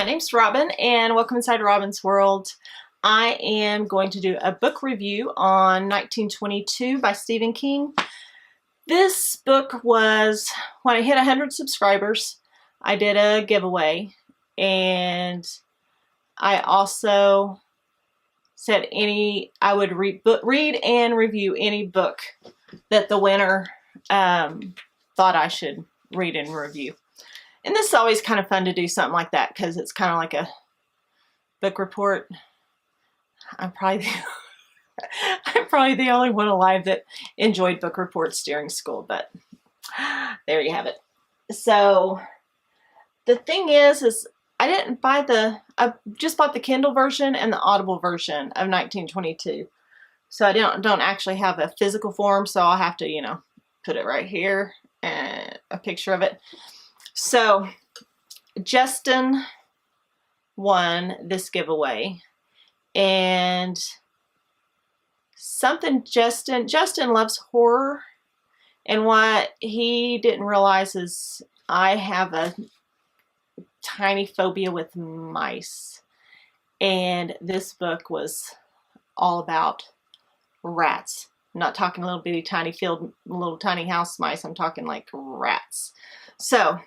My name's Robin and welcome inside Robin's World. I am going to do a book review on 1922 by Stephen King. This book was, when I hit 100 subscribers, I did a giveaway, and I also said I would read and review any book that the winner thought I should read and review. And this is always kind of fun to do something like that because it's kind of like a book report. I'm probably the only one alive that enjoyed book reports during school, but there you have it. So the thing is I didn't buy I just bought the Kindle version and the Audible version of 1922. So I don't actually have a physical form, so I'll have to, put it right here and a picture of it. So Justin won this giveaway, and Justin loves horror, and what he didn't realize is I have a tiny phobia with mice, and this book was all about rats. I'm not talking little bitty tiny field, little tiny house mice. I'm talking like rats. So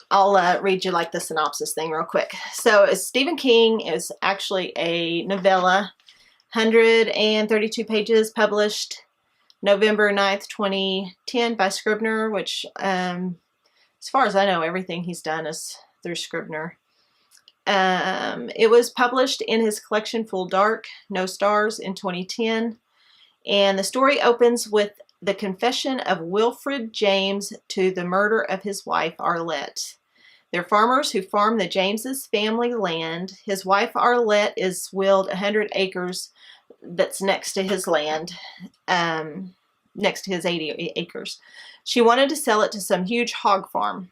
I'll read you like the synopsis thing real quick. So Stephen King is actually a novella, 132 pages, published November 9th, 2010 by Scribner, which as far as I know, everything he's done is through Scribner. It was published in his collection Full Dark, No Stars in 2010. And the story opens with the confession of Wilfred James to the murder of his wife, Arlette. They're farmers who farm the James's family land. His wife, Arlette, is willed 100 acres that's next to his land, next to his 80 acres. She wanted to sell it to some huge hog farm.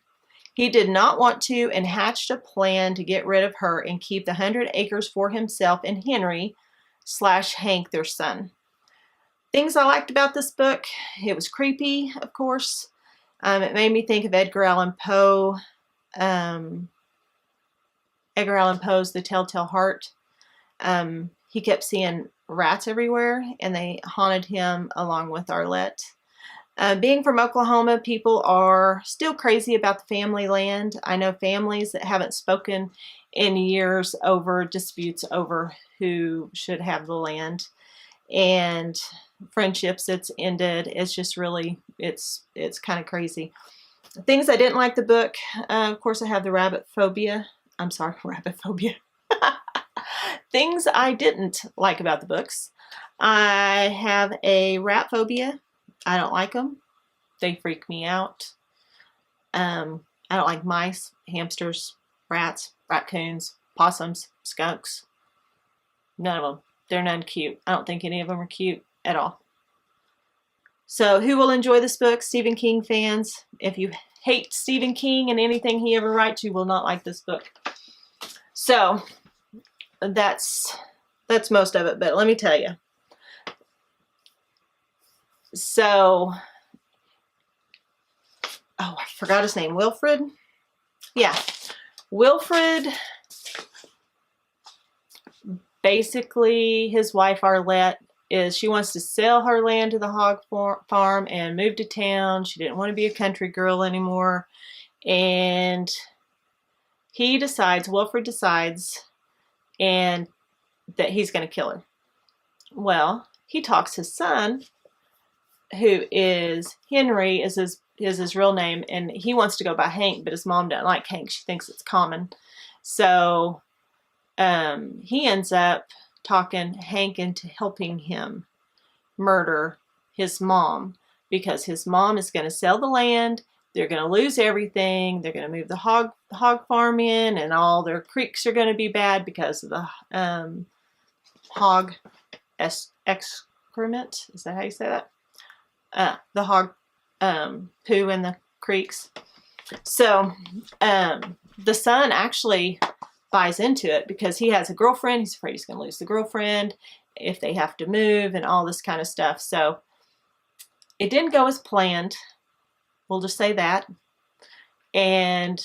He did not want to and hatched a plan to get rid of her and keep the 100 acres for himself and Henry/Hank, their son. Things I liked about this book: it was creepy, of course. It made me think of Edgar Allan Poe. Edgar Allan Poe's The Telltale Heart. He kept seeing rats everywhere, and they haunted him along with Arlette. Being from Oklahoma, people are still crazy about the family land. I know families that haven't spoken in years over disputes over who should have the land, and friendships that's ended. It's just really, it's kind of crazy. Things I didn't like the book, of course I have the rabbit phobia. I'm sorry, rabbit phobia. Things I didn't like about the books: I have a rat phobia. I don't like them. They freak me out. I don't like mice, hamsters, rats, raccoons, possums, skunks. None of them. They're none cute. I don't think any of them are cute at all. So who will enjoy this book? Stephen King fans. If you hate Stephen King and anything he ever writes, you will not like this book. So that's most of it, but let me tell you. So, oh, I forgot his name. Wilfred? Yeah. Wilfred, basically his wife Arlette, she wants to sell her land to the hog farm and move to town. She didn't want to be a country girl anymore. And Wilfred decides, and that he's going to kill her. Well, he talks his son, who is Henry, is his real name, and he wants to go by Hank, but his mom doesn't like Hank. She thinks it's common. So he ends up talking Hank into helping him murder his mom, because his mom is going to sell the land. They're going to lose everything. They're going to move the hog farm in, and all their creeks are going to be bad because of the hog excrement. Is that how you say that? The hog poo in the creeks. So the son actually buys into it because he has a girlfriend. He's afraid he's going to lose the girlfriend if they have to move and all this kind of stuff. So it didn't go as planned. We'll just say that. And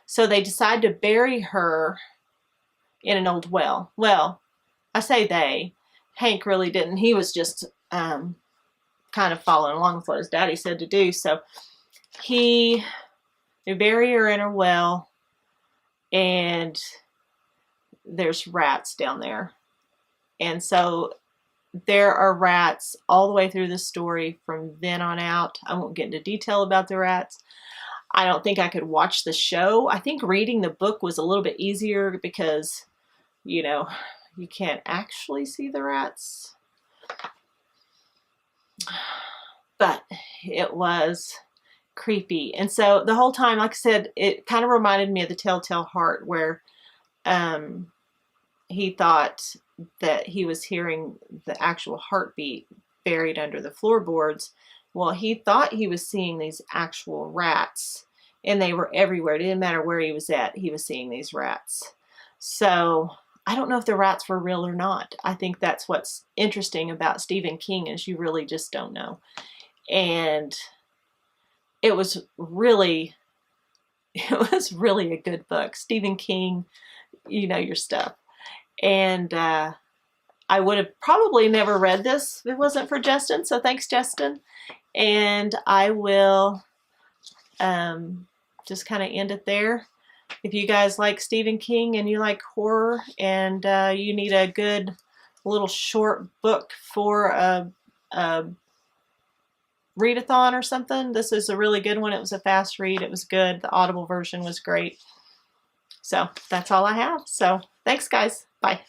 so they decide to bury her in an old well. Well, I say they. Hank really didn't. He was just kind of following along with what his daddy said to do. So they bury her in her well, and there's rats down there. And so there are rats all the way through the story from then on out. I won't get into detail about the rats. I don't think I could watch the show. I think reading the book was a little bit easier because, you know, you can't actually see the rats. But it was creepy. And so the whole time, like I said, it kind of reminded me of the Telltale Heart, where he thought that he was hearing the actual heartbeat buried under the floorboards. Well, he thought he was seeing these actual rats, and they were everywhere. It didn't matter where he was at, he was seeing these rats. So I don't know if the rats were real or not. I think that's what's interesting about Stephen King, is you really just don't know. And it was really a good book. Stephen King, you know your stuff. And I would have probably never read this if it wasn't for Justin. So thanks, Justin. And I will just kind of end it there. If you guys like Stephen King and you like horror, and you need a good little short book for a readathon or something, this is a really good one. It was a fast read. It was good. The Audible version was great. So that's all I have. So thanks, guys. Bye.